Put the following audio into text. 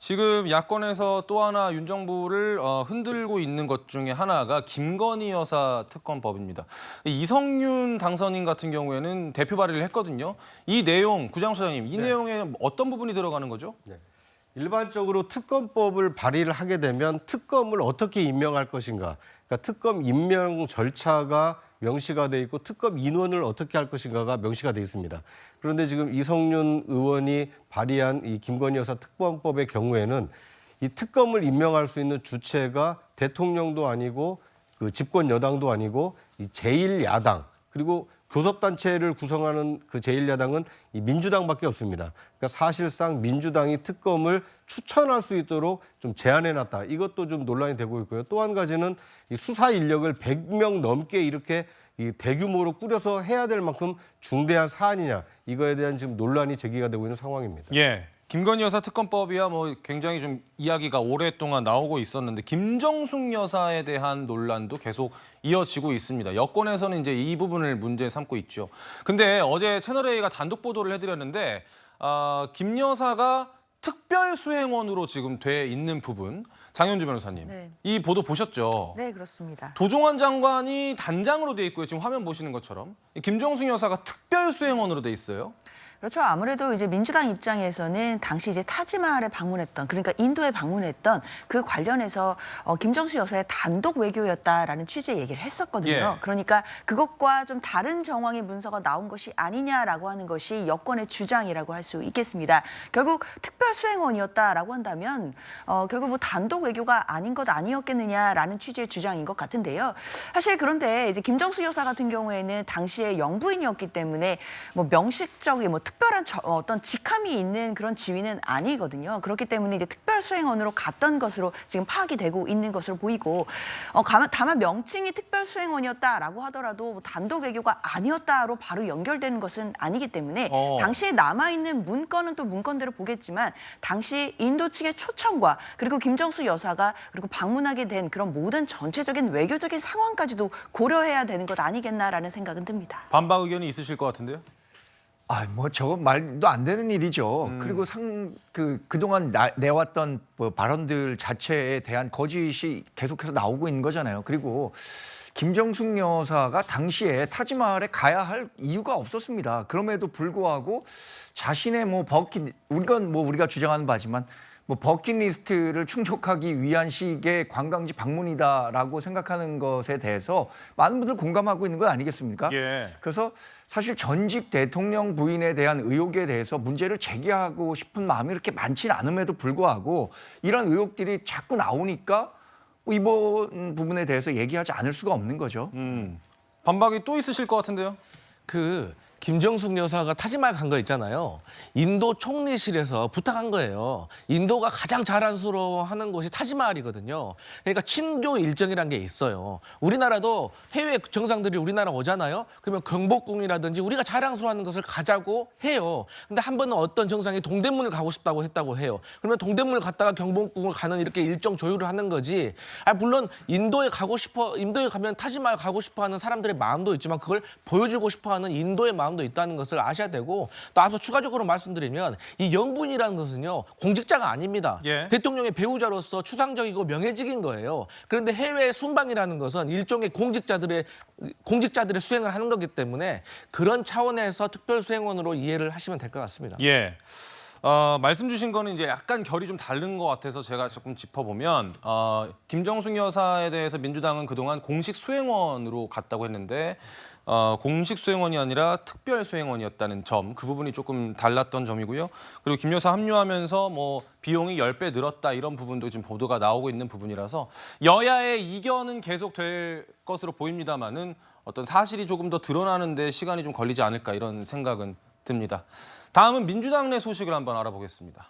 지금 야권에서 또 하나 윤 정부를 흔들고 있는 것 중에 하나가 김건희 여사 특검법입니다. 이성윤 당선인 같은 경우에는 대표 발의를 했거든요. 이 내용, 구장수 소장님, 이 내용에 어떤 부분이 들어가는 거죠? 네. 일반적으로 특검법을 발의를 하게 되면 특검을 어떻게 임명할 것인가, 그러니까 특검 임명 절차가 명시가 돼 있고 특검 인원을 어떻게 할 것인가가 명시가 돼 있습니다. 그런데 지금 이성윤 의원이 발의한 이 김건희 여사 특검법의 경우에는 이 특검을 임명할 수 있는 주체가 대통령도 아니고 그 집권 여당도 아니고 이 제1야당 그리고 교섭단체를 구성하는 그 제1야당은 이 민주당밖에 없습니다. 그러니까 사실상 민주당이 특검을 추천할 수 있도록 좀 제한해놨다. 이것도 좀 논란이 되고 있고요. 또 한 가지는 이 수사 인력을 100명 넘게 이렇게 이 대규모로 꾸려서 해야 될 만큼 중대한 사안이냐. 이거에 대한 지금 논란이 제기가 되고 있는 상황입니다. 예. 김건희 여사 특검법이야 뭐 굉장히 좀 이야기가 오랫동안 나오고 있었는데 김정숙 여사에 대한 논란도 계속 이어지고 있습니다. 여권에서는 이제 이 부분을 문제 삼고 있죠. 근데 어제 채널A가 단독 보도를 해드렸는데 김 여사가 특별수행원으로 지금 돼 있는 부분, 장현주 변호사님, 네. 이 보도 보셨죠? 네, 그렇습니다. 도종환 장관이 단장으로 돼 있고요. 지금 화면 보시는 것처럼 김정숙 여사가 특별수행원으로 돼 있어요. 그렇죠. 아무래도 이제 민주당 입장에서는 당시 이제 타지마할에 방문했던, 그러니까 인도에 방문했던 그 관련해서 김정숙 여사의 단독 외교였다라는 취지의 얘기를 했었거든요. 예. 그러니까 그것과 좀 다른 정황의 문서가 나온 것이 아니냐라고 하는 것이 여권의 주장이라고 할 수 있겠습니다. 결국 특별수행원이었다라고 한다면 결국 뭐 단독 외교가 아닌 것 아니었겠느냐라는 취지의 주장인 것 같은데요. 사실 그런데 이제 김정숙 여사 같은 경우에는 당시에 영부인이었기 때문에 뭐 명식적인 뭐 특별한 어떤 직함이 있는 그런 지위는 아니거든요. 그렇기 때문에 이제 특별수행원으로 갔던 것으로 지금 파악이 되고 있는 것으로 보이고 다만 명칭이 특별수행원이었다라고 하더라도 뭐 단독 외교가 아니었다로 바로 연결되는 것은 아니기 때문에 당시에 남아있는 문건은 또 문건대로 보겠지만 당시 인도 측의 초청과 그리고 김정숙 여사가 그리고 방문하게 된 그런 모든 전체적인 외교적인 상황까지도 고려해야 되는 것 아니겠나라는 생각은 듭니다. 반박 의견이 있으실 것 같은데요? 뭐 저거 말도 안 되는 일이죠. 그리고 그동안 내왔던 뭐 발언들 자체에 대한 거짓이 계속해서 나오고 있는 거잖아요. 그리고 김정숙 여사가 당시에 타지마할에 가야 할 이유가 없었습니다. 그럼에도 불구하고 자신의 뭐 이건 뭐 우리가 주장하는 바지만 뭐 버킷리스트를 충족하기 위한 식의 관광지 방문이다라고 생각하는 것에 대해서 많은 분들 공감하고 있는 건 아니겠습니까? 예. 그래서 사실 전직 대통령 부인에 대한 의혹에 대해서 문제를 제기하고 싶은 마음이 이렇게 많지는 않음에도 불구하고 이런 의혹들이 자꾸 나오니까 이번 부분에 대해서 얘기하지 않을 수가 없는 거죠. 반박이 또 있으실 것 같은데요? 김정숙 여사가 타지마할 간 거 있잖아요. 인도 총리실에서 부탁한 거예요. 인도가 가장 자랑스러워하는 곳이 타지마할이거든요. 그러니까 친교 일정이라는 게 있어요. 우리나라도 해외 정상들이 우리나라 오잖아요. 그러면 경복궁이라든지 우리가 자랑스러워하는 것을 가자고 해요. 근데 한 번은 어떤 정상이 동대문을 가고 싶다고 했다고 해요. 그러면 동대문을 갔다가 경복궁을 가는 이렇게 일정 조율을 하는 거지. 물론 인도에 가면 타지마할 가고 싶어하는 사람들의 마음도 있지만 그걸 보여주고 싶어하는 인도의 마음도 있다는 것을 아셔야 되고 또 앞서 추가적으로 말씀드리면 이 영부인이라는 것은요 공직자가 아닙니다. 예. 대통령의 배우자로서 추상적이고 명예직인 거예요. 그런데 해외 순방이라는 것은 일종의 공직자들의 수행을 하는 거기 때문에 그런 차원에서 특별수행원으로 이해를 하시면 될 것 같습니다. 예. 말씀 주신 거는 이제 약간 결이 좀 다른 것 같아서 제가 조금 짚어보면 김정숙 여사에 대해서 민주당은 그동안 공식 수행원으로 갔다고 했는데 공식 수행원이 아니라 특별 수행원이었다는 점, 그 부분이 조금 달랐던 점이고요. 그리고 김 여사 합류하면서 뭐 비용이 10배 늘었다 이런 부분도 지금 보도가 나오고 있는 부분이라서 여야의 이견은 계속될 것으로 보입니다만은 어떤 사실이 조금 더 드러나는 데 시간이 좀 걸리지 않을까 이런 생각은 듭니다. 다음은 민주당 내 소식을 한번 알아보겠습니다.